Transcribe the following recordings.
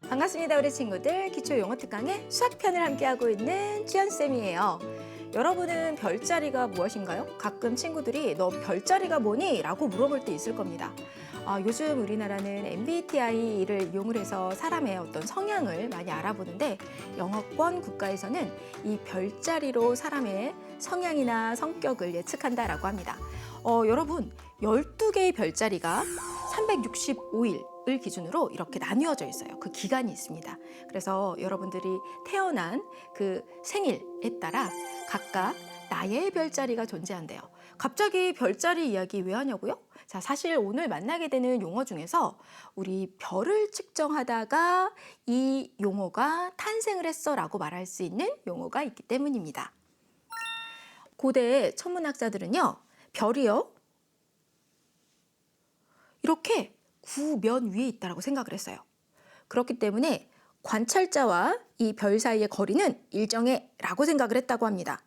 반갑습니다, 우리 친구들. 기초 영어 특강의 수학편을 함께하고 있는 지연쌤이에요. 여러분은 별자리가 무엇인가요? 가끔 친구들이 너 별자리가 뭐니? 라고 물어볼 때 있을 겁니다. 요즘 우리나라는 MBTI를 이용을 해서 사람의 어떤 성향을 많이 알아보는데 영어권 국가에서는 이 별자리로 사람의 성향이나 성격을 예측한다라고 합니다. 여러분, 12개의 별자리가 365일을 기준으로 이렇게 나뉘어져 있어요. 그 기간이 있습니다. 그래서 여러분들이 태어난 그 생일에 따라 각각 나의 별자리가 존재한대요. 갑자기 별자리 이야기 왜 하냐고요? 자, 사실 오늘 만나게 되는 용어 중에서 우리 별을 측정하다가 이 용어가 탄생을 했어라고 말할 수 있는 용어가 있기 때문입니다. 고대 천문학자들은요, 별이요, 이렇게 구면 위에 있다고 생각을 했어요. 그렇기 때문에 관찰자와 이 별 사이의 거리는 일정해 라고 생각을 했다고 합니다.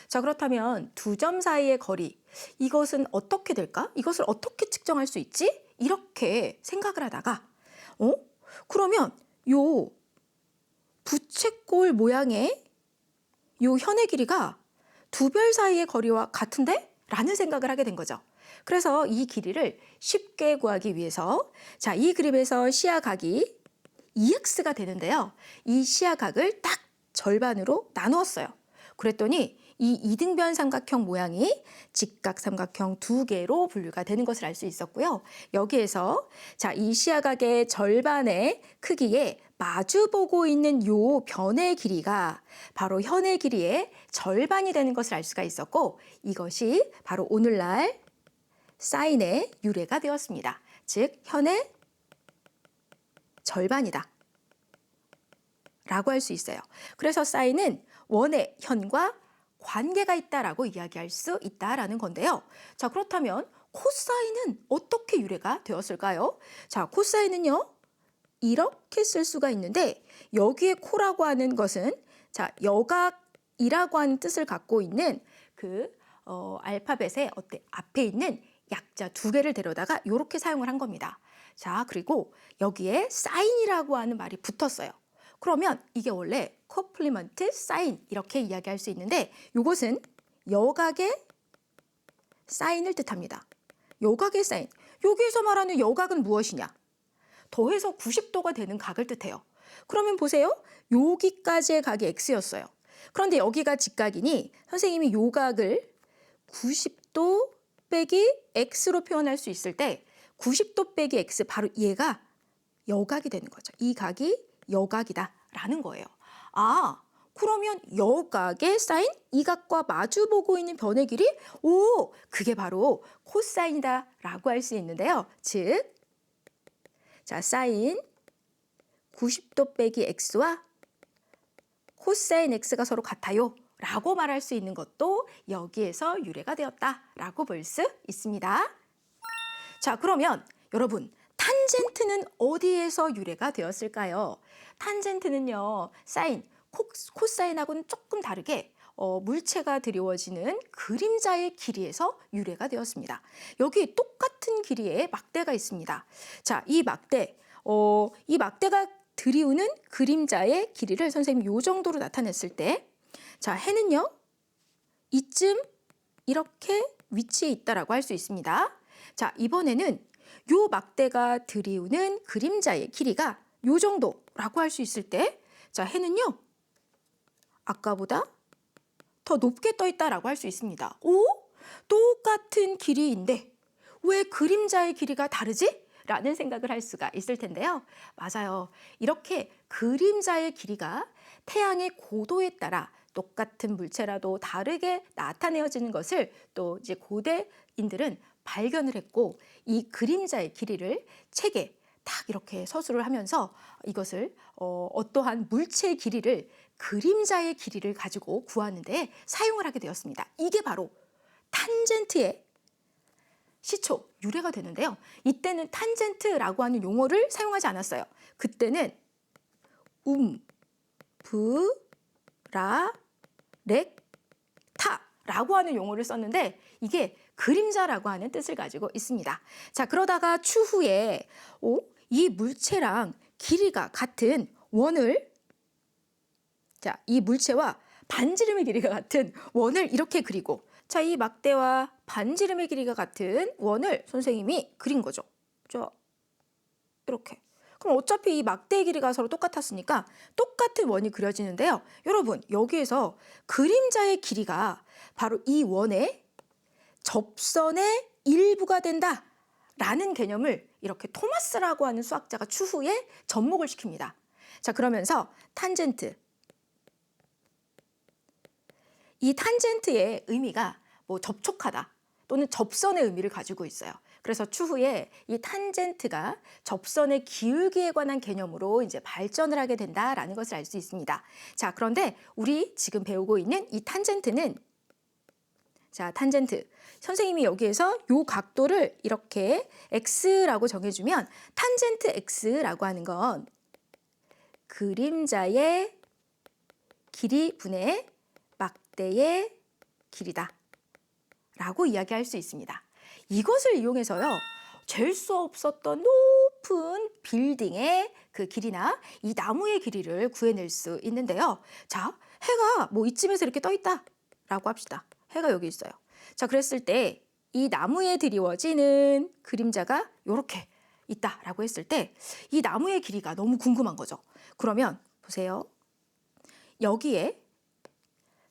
자, 그렇다면 두 점 사이의 거리, 이것은 어떻게 될까? 이것을 어떻게 측정할 수 있지? 이렇게 생각을 하다가 그러면 요 부채꼴 모양의 요 현의 길이가 두 별 사이의 거리와 같은데? 라는 생각을 하게 된 거죠. 그래서 이 길이를 쉽게 구하기 위해서 자, 이 그림에서 시야각이 2x가 되는데요. 이 시야각을 딱 절반으로 나누었어요. 그랬더니 이 이등변 삼각형 모양이 직각삼각형 두 개로 분류가 되는 것을 알 수 있었고요. 여기에서 자, 이 시야각의 절반의 크기에 마주보고 있는 요 변의 길이가 바로 현의 길이의 절반이 되는 것을 알 수가 있었고, 이것이 바로 오늘날 사인의 유래가 되었습니다. 즉, 현의 절반이다 라고 할 수 있어요. 그래서 사인은 원의 현과 관계가 있다라고 이야기할 수 있다라는 건데요. 자, 그렇다면 코사인은 어떻게 유래가 되었을까요? 자, 코사인은요, 이렇게 쓸 수가 있는데 여기에 코라고 하는 것은 자, 여각이라고 하는 뜻을 갖고 있는 그 알파벳의 앞에 있는 약자 두 개를 데려다가 이렇게 사용을 한 겁니다. 자, 그리고 여기에 사인이라고 하는 말이 붙었어요. 그러면 이게 원래 코플리먼트 사인 이렇게 이야기할 수 있는데 이것은 여각의 사인을 뜻합니다. 여각의 사인. 여기에서 말하는 여각은 무엇이냐? 더해서 90도가 되는 각을 뜻해요. 그러면 보세요. 여기까지의 각이 x였어요. 그런데 여기가 직각이니 선생님이 요 각을 90도 빼기 x로 표현할 수 있을 때 90도 빼기 x, 바로 얘가 여각이 되는 거죠. 이 각이 여각이다 라는 거예요. 그러면 여각의 사인, 이 각과 마주보고 있는 변의 길이 그게 바로 코사인이다 라고 할 수 있는데요. 즉, 자, 사인 90도 빼기 x와 코사인 x가 서로 같아요 라고 말할 수 있는 것도 여기에서 유래가 되었다라고 볼 수 있습니다. 자, 그러면 여러분, 탄젠트는 어디에서 유래가 되었을까요? 탄젠트는요, 사인, 코사인하고는 조금 다르게 물체가 드리워지는 그림자의 길이에서 유래가 되었습니다. 여기 똑같은 길이의 막대가 있습니다. 자, 이 막대가 드리우는 그림자의 길이를 선생님이 요 정도로 나타냈을 때, 자, 해는요, 이쯤 이렇게 위치해 있다라고 할 수 있습니다. 자, 이번에는 요 막대가 드리우는 그림자의 길이가 요 정도라고 할 수 있을 때, 자, 해는요, 아까보다 더 높게 떠 있다라고 할 수 있습니다. 똑같은 길이인데 왜 그림자의 길이가 다르지? 라는 생각을 할 수가 있을 텐데요. 맞아요. 이렇게 그림자의 길이가 태양의 고도에 따라 똑같은 물체라도 다르게 나타내어지는 것을 또 이제 고대인들은 발견을 했고, 이 그림자의 길이를 책에 딱 이렇게 서술을 하면서 이것을 어떠한 물체의 길이를 그림자의 길이를 가지고 구하는 데 사용을 하게 되었습니다. 이게 바로 탄젠트의 시초, 유래가 되는데요. 이때는 탄젠트라고 하는 용어를 사용하지 않았어요. 그때는 렉타라고 하는 용어를 썼는데 이게 그림자라고 하는 뜻을 가지고 있습니다. 자, 그러다가 추후에 이 물체랑 길이가 같은 원을 이 물체와 반지름의 길이가 같은 원을 이렇게 그리고 자, 이 막대와 반지름의 길이가 같은 원을 선생님이 그린 거죠. 자, 이렇게. 그럼 어차피 이 막대의 길이가 서로 똑같았으니까 똑같은 원이 그려지는데요. 여러분, 여기에서 그림자의 길이가 바로 이 원의 접선의 일부가 된다라는 개념을 이렇게 토마스라고 하는 수학자가 추후에 접목을 시킵니다. 자, 그러면서 탄젠트. 이 탄젠트의 의미가 접촉하다 또는 접선의 의미를 가지고 있어요. 그래서 추후에 이 탄젠트가 접선의 기울기에 관한 개념으로 이제 발전을 하게 된다라는 것을 알 수 있습니다. 자, 그런데 우리 지금 배우고 있는 이 탄젠트는 탄젠트. 선생님이 여기에서 요 각도를 이렇게 x라고 정해주면 탄젠트 x라고 하는 건 그림자의 길이 분의 막대의 길이다 라고 이야기할 수 있습니다. 이것을 이용해서요, 잴 수 없었던 높은 빌딩의 그 길이나 이 나무의 길이를 구해낼 수 있는데요. 자, 해가 이쯤에서 이렇게 떠 있다 라고 합시다. 해가 여기 있어요. 자, 그랬을 때 이 나무에 드리워지는 그림자가 이렇게 있다라고 했을 때 이 나무의 길이가 너무 궁금한 거죠. 그러면 보세요. 여기에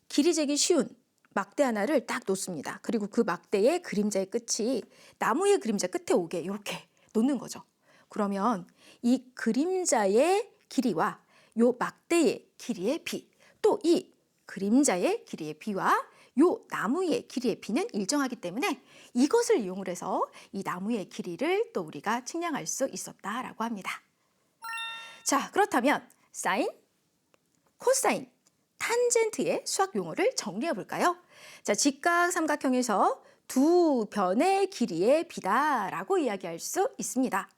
길이 재기 쉬운 막대 하나를 딱 놓습니다. 그리고 그 막대의 그림자의 끝이 나무의 그림자 끝에 오게 이렇게 놓는 거죠. 그러면 이 그림자의 길이와 요 막대의 길이의 비, 또 이 그림자의 길이의 비와 요 나무의 길이의 비는 일정하기 때문에 이것을 이용을 해서 이 나무의 길이를 또 우리가 측량할 수 있었다라고 합니다. 자, 그렇다면 사인, 코사인, 탄젠트의 수학 용어를 정리해 볼까요? 자, 직각 삼각형에서 두 변의 길이의 비다라고 이야기할 수 있습니다.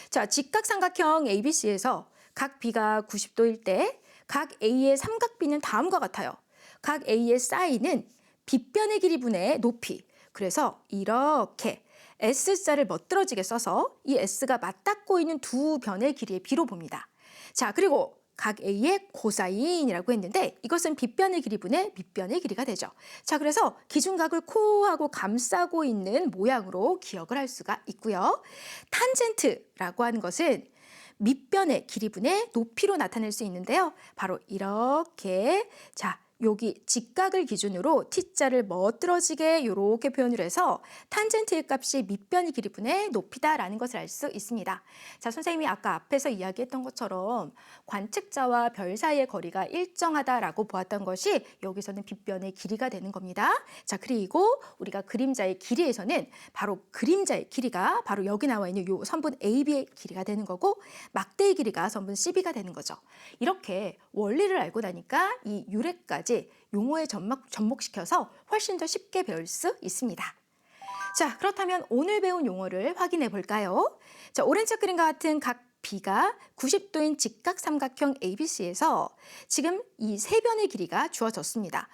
자, 직각 삼각형 ABC에서 각 B가 90도일 때 각 A의 삼각비는 다음과 같아요. 각 A의 사인은 빗변의 길이 분의 높이. 그래서 이렇게 S자를 멋들어지게 써서 이 S가 맞닿고 있는 두 변의 길이의 비로 봅니다. 자, 그리고 각 A의 코사인이라고 했는데 이것은 빗변의 길이 분의 밑변의 길이가 되죠. 자, 그래서 기준각을 코하고 감싸고 있는 모양으로 기억을 할 수가 있고요. 탄젠트라고 하는 것은 밑변의 길이 분의 높이로 나타낼 수 있는데요. 바로 이렇게 여기 직각을 기준으로 T자를 멋들어지게 이렇게 표현을 해서 탄젠트의 값이 밑변의 길이 분의 높이다라는 것을 알 수 있습니다. 자, 선생님이 아까 앞에서 이야기했던 것처럼 관측자와 별 사이의 거리가 일정하다라고 보았던 것이 여기서는 빗변의 길이가 되는 겁니다. 자, 그리고 우리가 그림자의 길이에서는 바로 그림자의 길이가 바로 여기 나와 있는 요 선분 AB의 길이가 되는 거고 막대의 길이가 선분 CB가 되는 거죠. 이렇게 원리를 알고 나니까 이 유래까지 용어에 접목시켜서 훨씬 더 쉽게 배울 수 있습니다. 자, 그렇다면 오늘 배운 용어를 확인해 볼까요? 자, 오른쪽 그림과 같은 각 B가 90도인 직각 삼각형 ABC에서 지금 이 세 변의 길이가 주어졌습니다.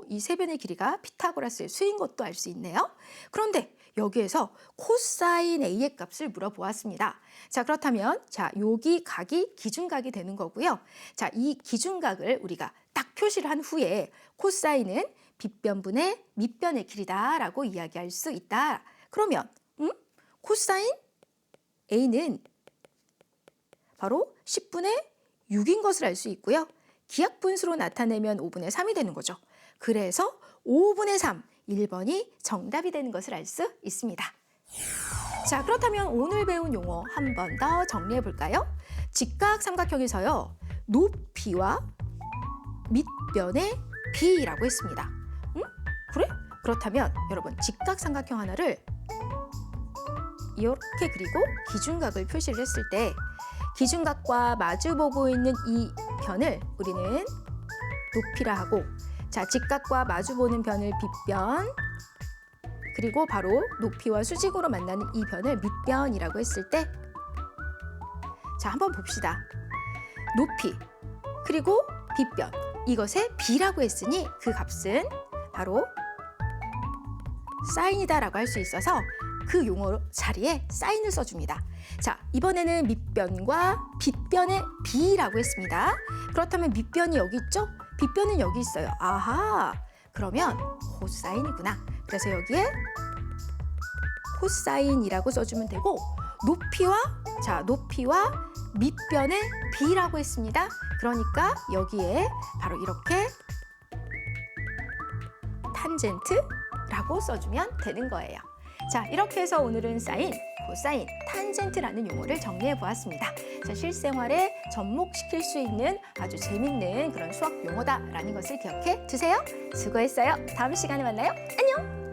이 세 변의 길이가 피타고라스의 수인 것도 알 수 있네요. 그런데 여기에서 코사인 A의 값을 물어보았습니다. 자, 그렇다면 여기 각이 기준각이 되는 거고요. 자, 이 기준각을 우리가 딱 표시를 한 후에 코사인은 빗변분의 밑변의 길이다라고 이야기할 수 있다. 그러면 코사인 A는 바로 10분의 6인 것을 알 수 있고요. 기하분수로 나타내면 5분의 3이 되는 거죠. 그래서 5분의 3, 1번이 정답이 되는 것을 알 수 있습니다. 자, 그렇다면 오늘 배운 용어 한 번 더 정리해 볼까요? 직각 삼각형에서요, 높이와 밑변의 비라고 했습니다. 그래? 그렇다면 여러분, 직각 삼각형 하나를 이렇게 그리고 기준각을 표시를 했을 때 기준각과 마주보고 있는 이 변을 우리는 높이라 하고, 자, 직각과 마주보는 변을 빗변, 그리고 바로 높이와 수직으로 만나는 이 변을 밑변이라고 했을 때, 자, 한번 봅시다. 높이 그리고 빗변, 이것의 b라고 했으니 그 값은 바로 사인이다라고 할 수 있어서 그 용어 자리에 사인을 써줍니다. 자, 이번에는 밑변과 빗변의 b라고 했습니다. 그렇다면 밑변이 여기 있죠? 빗변은 여기 있어요. 아하, 그러면 코사인이구나. 그래서 여기에 코사인이라고 써주면 되고 높이와 밑변의 b라고 했습니다. 그러니까 여기에 바로 이렇게 탄젠트라고 써주면 되는 거예요. 자, 이렇게 해서 오늘은 사인, 코사인, 탄젠트라는 용어를 정리해 보았습니다. 자, 실생활에 접목시킬 수 있는 아주 재밌는 그런 수학 용어다라는 것을 기억해 두세요. 수고했어요. 다음 시간에 만나요. 안녕!